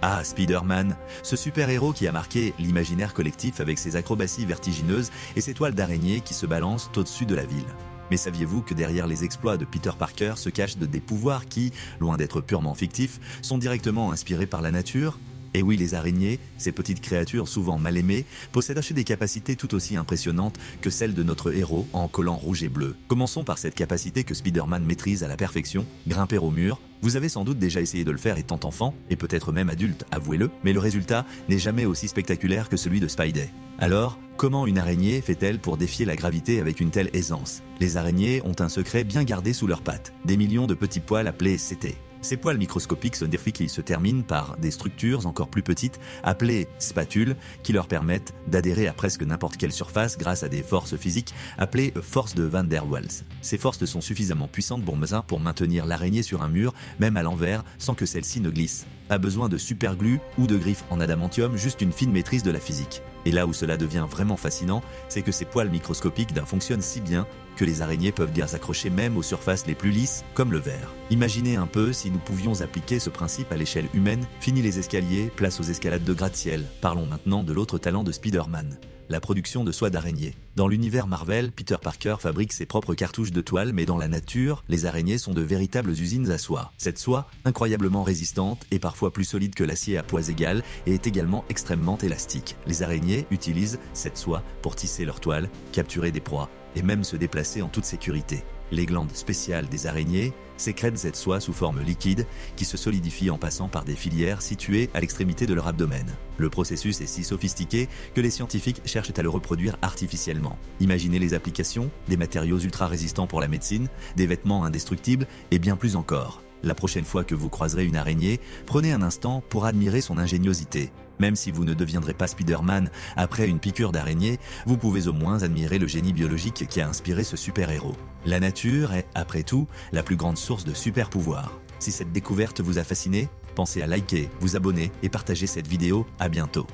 Ah, Spider-Man, ce super-héros qui a marqué l'imaginaire collectif avec ses acrobaties vertigineuses et ses toiles d'araignée qui se balancent au-dessus de la ville. Mais saviez-vous que derrière les exploits de Peter Parker se cachent des pouvoirs qui, loin d'être purement fictifs, sont directement inspirés par la nature ? Et oui, les araignées, ces petites créatures souvent mal aimées, possèdent des capacités tout aussi impressionnantes que celles de notre héros en collant rouge et bleu. Commençons par cette capacité que Spider-Man maîtrise à la perfection, grimper au mur. Vous avez sans doute déjà essayé de le faire étant enfant, et peut-être même adulte, avouez-le, mais le résultat n'est jamais aussi spectaculaire que celui de Spidey. Alors, comment une araignée fait-elle pour défier la gravité avec une telle aisance ? Les araignées ont un secret bien gardé sous leurs pattes, des millions de petits poils appelés cétés. Ces poils microscopiques se terminent par des structures encore plus petites appelées spatules qui leur permettent d'adhérer à presque n'importe quelle surface grâce à des forces physiques appelées forces de Van der Waals. Ces forces sont suffisamment puissantes pour maintenir l'araignée sur un mur, même à l'envers, sans que celle-ci ne glisse. Pas besoin de superglue ou de griffes en adamantium, juste une fine maîtrise de la physique. Et là où cela devient vraiment fascinant, c'est que ces poils microscopiques fonctionnent si bien que les araignées peuvent bien s'accrocher même aux surfaces les plus lisses, comme le verre. Imaginez un peu si nous pouvions appliquer ce principe à l'échelle humaine. Fini les escaliers, place aux escalades de gratte-ciel. Parlons maintenant de l'autre talent de Spider-Man, la production de soie d'araignée. Dans l'univers Marvel, Peter Parker fabrique ses propres cartouches de toile, mais dans la nature, les araignées sont de véritables usines à soie. Cette soie, incroyablement résistante, est parfois plus solide que l'acier à poids égal et est également extrêmement élastique. Les araignées utilisent cette soie pour tisser leurs toiles, capturer des proies et même se déplacer en toute sécurité. Les glandes spéciales des araignées sécrètent cette soie sous forme liquide qui se solidifie en passant par des filières situées à l'extrémité de leur abdomen. Le processus est si sophistiqué que les scientifiques cherchent à le reproduire artificiellement. Imaginez les applications, des matériaux ultra résistants pour la médecine, des vêtements indestructibles et bien plus encore. La prochaine fois que vous croiserez une araignée, prenez un instant pour admirer son ingéniosité. Même si vous ne deviendrez pas Spider-Man après une piqûre d'araignée, vous pouvez au moins admirer le génie biologique qui a inspiré ce super-héros. La nature est, après tout, la plus grande source de super-pouvoirs. Si cette découverte vous a fasciné, pensez à liker, vous abonner et partager cette vidéo. À bientôt.